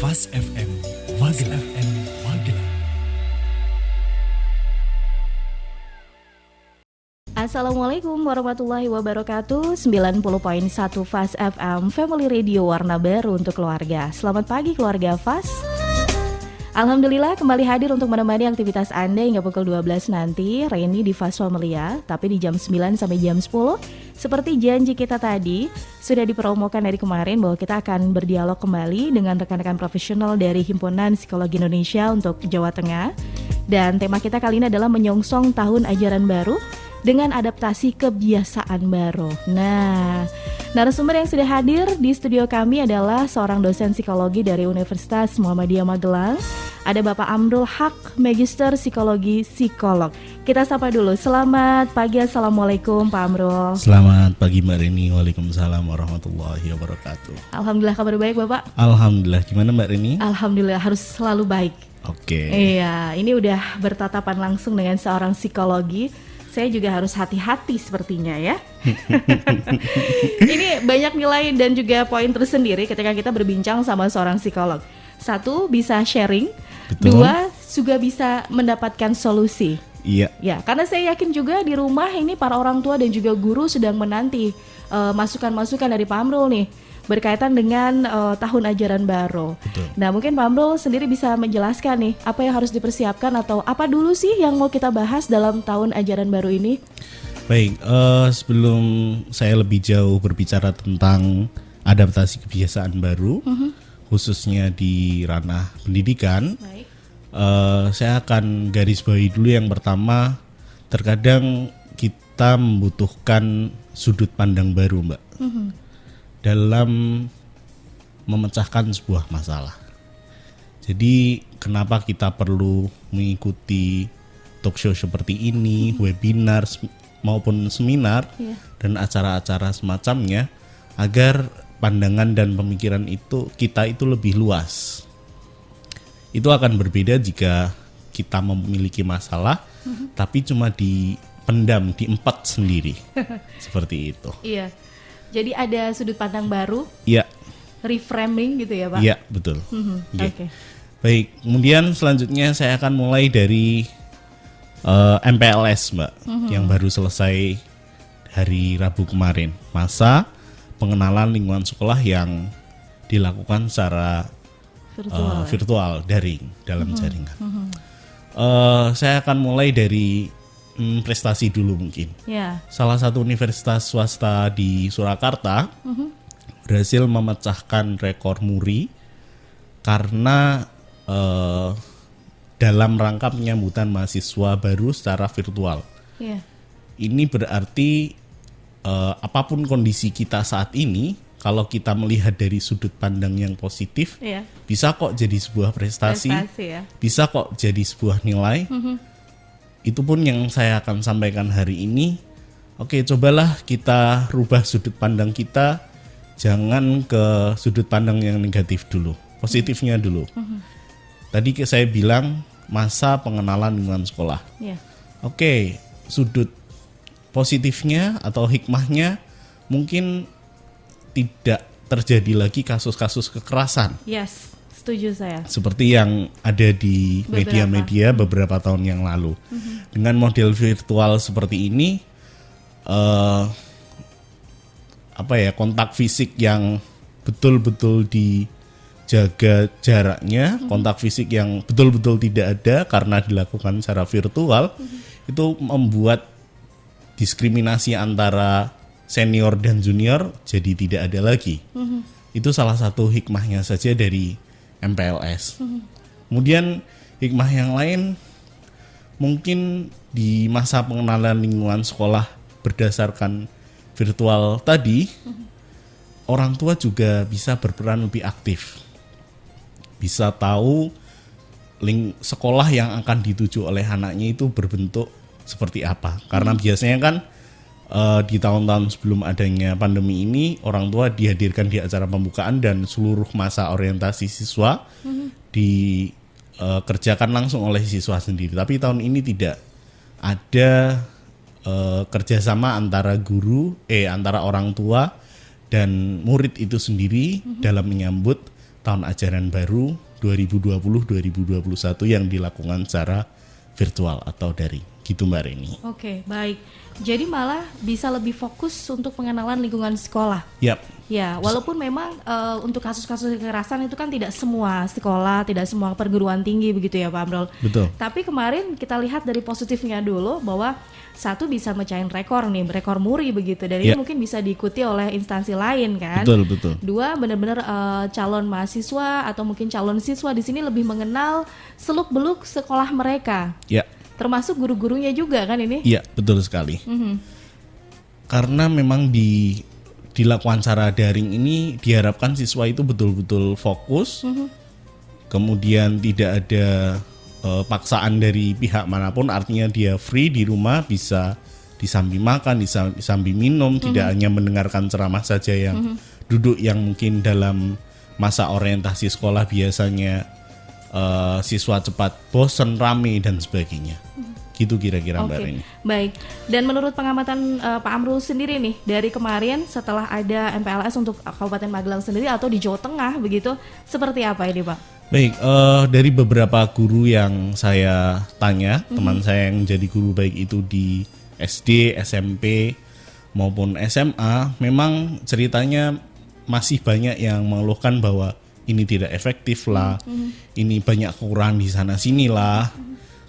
Fast FM Magelang. Assalamualaikum warahmatullahi wabarakatuh. 90.1 Fast FM Family Radio, warna baru untuk keluarga. Selamat pagi keluarga Fast. Alhamdulillah kembali hadir untuk menemani aktivitas Anda hingga pukul 12 nanti. Reni di Fast Family ya, tapi di jam 9 sampai jam 10. Seperti janji kita tadi, sudah dipromokan dari kemarin bahwa kita akan berdialog kembali dengan rekan-rekan profesional dari Himpunan Psikologi Indonesia untuk Jawa Tengah. Dan tema kita kali ini adalah menyongsong tahun ajaran baru dengan adaptasi kebiasaan baru. Nah, narasumber yang sudah hadir di studio kami adalah seorang dosen psikologi dari Universitas Muhammadiyah Magelang. Ada Bapak Amrul Haq, Magister Psikologi Psikolog. Kita sapa dulu. Selamat pagi, Assalamualaikum Pak Amrul. Selamat pagi Mbak Rini, Waalaikumsalam warahmatullahi wabarakatuh. Alhamdulillah kabar baik Bapak? Alhamdulillah, gimana Mbak Rini? Alhamdulillah, harus selalu baik. Oke. Iya, ini udah bertatapan langsung dengan seorang psikologi. Saya juga harus hati-hati sepertinya ya. Ini banyak nilai dan juga poin tersendiri ketika kita berbincang sama seorang psikolog. Satu, bisa sharing. Betul. Dua, juga bisa mendapatkan solusi. Iya. Ya, karena saya yakin juga di rumah ini para orang tua dan juga guru sedang menanti masukan-masukan dari Pak Amrul nih berkaitan dengan tahun ajaran baru. Betul. Nah, mungkin Pak Amrul sendiri bisa menjelaskan nih apa yang harus dipersiapkan atau apa dulu sih yang mau kita bahas dalam tahun ajaran baru ini? Baik, sebelum saya lebih jauh berbicara tentang adaptasi kebiasaan baru, khususnya di ranah pendidikan, Baik. Saya akan garis bawahi dulu yang pertama, terkadang kita membutuhkan sudut pandang baru, Mbak. Dalam memecahkan sebuah masalah. Jadi kenapa kita perlu mengikuti talk show seperti ini, webinar maupun seminar dan acara-acara semacamnya, agar pandangan dan pemikiran kita itu lebih luas. Itu akan berbeda jika kita memiliki masalah tapi cuma dipendam, diempat sendiri. Seperti itu. Iya. Jadi ada sudut pandang baru, Iya. reframing gitu ya Pak? Iya, betul. Oke. Oke. Baik, kemudian selanjutnya saya akan mulai dari MPLS, Mbak, yang baru selesai hari Rabu kemarin. Masa pengenalan lingkungan sekolah yang dilakukan secara virtual, daring, dalam jaringan. Saya akan mulai dari prestasi dulu mungkin. Ya. Salah satu universitas swasta di Surakarta berhasil memecahkan rekor muri karena dalam rangka penyambutan mahasiswa baru secara virtual. Iya. Ini berarti apapun kondisi kita saat ini, kalau kita melihat dari sudut pandang yang positif, Iya. bisa kok jadi sebuah prestasi, Ya. bisa kok jadi sebuah nilai. Itu pun yang saya akan sampaikan hari ini. Oke, cobalah kita rubah sudut pandang kita, jangan ke sudut pandang yang negatif dulu, positifnya dulu. Tadi saya bilang masa pengenalan lingkungan sekolah. Iya. Oke, sudut positifnya atau hikmahnya mungkin tidak terjadi lagi kasus-kasus kekerasan. Yes, setuju saya. Seperti yang ada di media-media beberapa tahun yang lalu. Dengan model virtual seperti ini, kontak fisik yang betul-betul dijaga jaraknya, kontak fisik yang betul-betul tidak ada karena dilakukan secara virtual, itu membuat diskriminasi antara senior dan junior jadi tidak ada lagi. Itu salah satu hikmahnya saja dari MPLS. Kemudian hikmah yang lain, mungkin di masa pengenalan lingkungan sekolah berdasarkan virtual tadi, orang tua juga bisa berperan lebih aktif. Bisa tahu sekolah yang akan dituju oleh anaknya itu berbentuk seperti apa. Karena biasanya kan di tahun-tahun sebelum adanya pandemi ini, orang tua dihadirkan di acara pembukaan dan seluruh masa orientasi siswa dikerjakan langsung oleh siswa sendiri. Tapi tahun ini tidak ada kerjasama antara antara orang tua dan murid itu sendiri dalam menyambut tahun ajaran baru 2020-2021 yang dilakukan secara virtual atau daring. Gitu Mbak Reni. Oke, baik. Jadi malah bisa lebih fokus untuk pengenalan lingkungan sekolah. Yap. Ya, walaupun memang untuk kasus-kasus kekerasan itu kan tidak semua sekolah, tidak semua perguruan tinggi begitu ya Pak Amrol. Betul. Tapi kemarin kita lihat dari positifnya dulu bahwa satu bisa mecahin rekor nih, rekor muri begitu. Dan ini mungkin bisa diikuti oleh instansi lain kan. Betul, betul. Dua, benar-benar calon mahasiswa atau mungkin calon siswa di sini lebih mengenal seluk-beluk sekolah mereka. Ya. Termasuk guru-gurunya juga kan ini? Iya, betul sekali. Karena memang dilakukan secara daring ini diharapkan siswa itu betul-betul fokus, kemudian tidak ada paksaan dari pihak manapun, artinya dia free di rumah, bisa disambi makan, disambi minum, tidak hanya mendengarkan ceramah saja yang duduk yang mungkin dalam masa orientasi sekolah biasanya siswa cepat bosan, rame dan sebagainya. Gitu kira-kira Mbak Reni. Baik. Dan menurut pengamatan Pak Amrul sendiri nih, dari kemarin setelah ada MPLS untuk Kabupaten Magelang sendiri atau di Jawa Tengah begitu, seperti apa ini Pak? Baik, dari beberapa guru yang saya tanya, teman saya yang jadi guru baik itu di SD, SMP maupun SMA, memang ceritanya masih banyak yang mengeluhkan bahwa ini tidak efektif lah, ini banyak kekurangan di sana sini lah.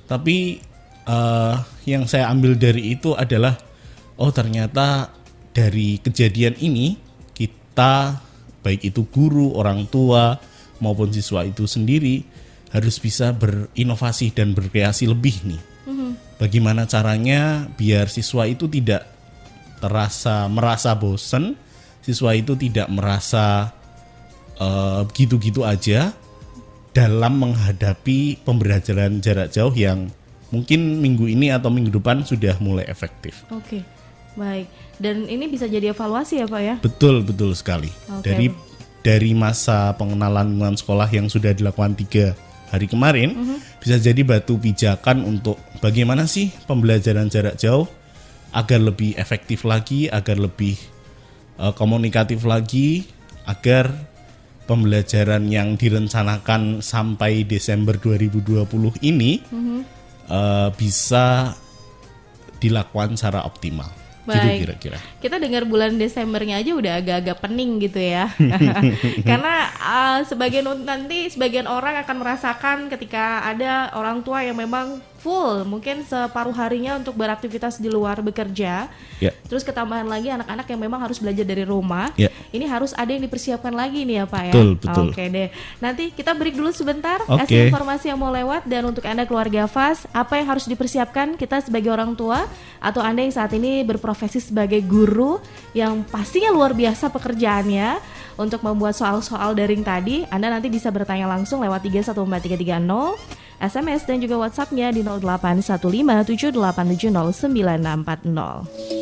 Tapi yang saya ambil dari itu adalah ternyata dari kejadian ini kita baik itu guru, orang tua maupun siswa itu sendiri harus bisa berinovasi dan berkreasi lebih nih. Bagaimana caranya biar siswa itu tidak merasa bosan, siswa itu tidak merasa gitu-gitu aja dalam menghadapi pembelajaran jarak jauh yang mungkin minggu ini atau minggu depan sudah mulai efektif. Oke, baik. Dan ini bisa jadi evaluasi ya Pak ya? Betul sekali. Dari masa pengenalan lingkungan sekolah yang sudah dilakukan 3 hari kemarin, bisa jadi batu pijakan untuk bagaimana sih pembelajaran jarak jauh agar lebih efektif lagi, agar lebih komunikatif lagi, agar pembelajaran yang direncanakan sampai Desember 2020 ini bisa dilakukan secara optimal. Gitu Baik. kira-kira. Kita dengar bulan Desembernya aja udah agak-agak pening gitu ya. Karena sebagian orang akan merasakan ketika ada orang tua yang memang full, mungkin separuh harinya untuk beraktivitas di luar bekerja. Terus ketambahan lagi anak-anak yang memang harus belajar dari rumah. Ini harus ada yang dipersiapkan lagi nih ya Pak ya. Betul. Oke deh. Nanti kita break dulu sebentar, kasih informasi yang mau lewat. Dan untuk Anda keluarga FAS, apa yang harus dipersiapkan kita sebagai orang tua atau Anda yang saat ini berprofesi sebagai guru yang pastinya luar biasa pekerjaannya untuk membuat soal-soal daring tadi. Anda nanti bisa bertanya langsung lewat 3143330, SMS dan juga WhatsApp-nya di 081578709640.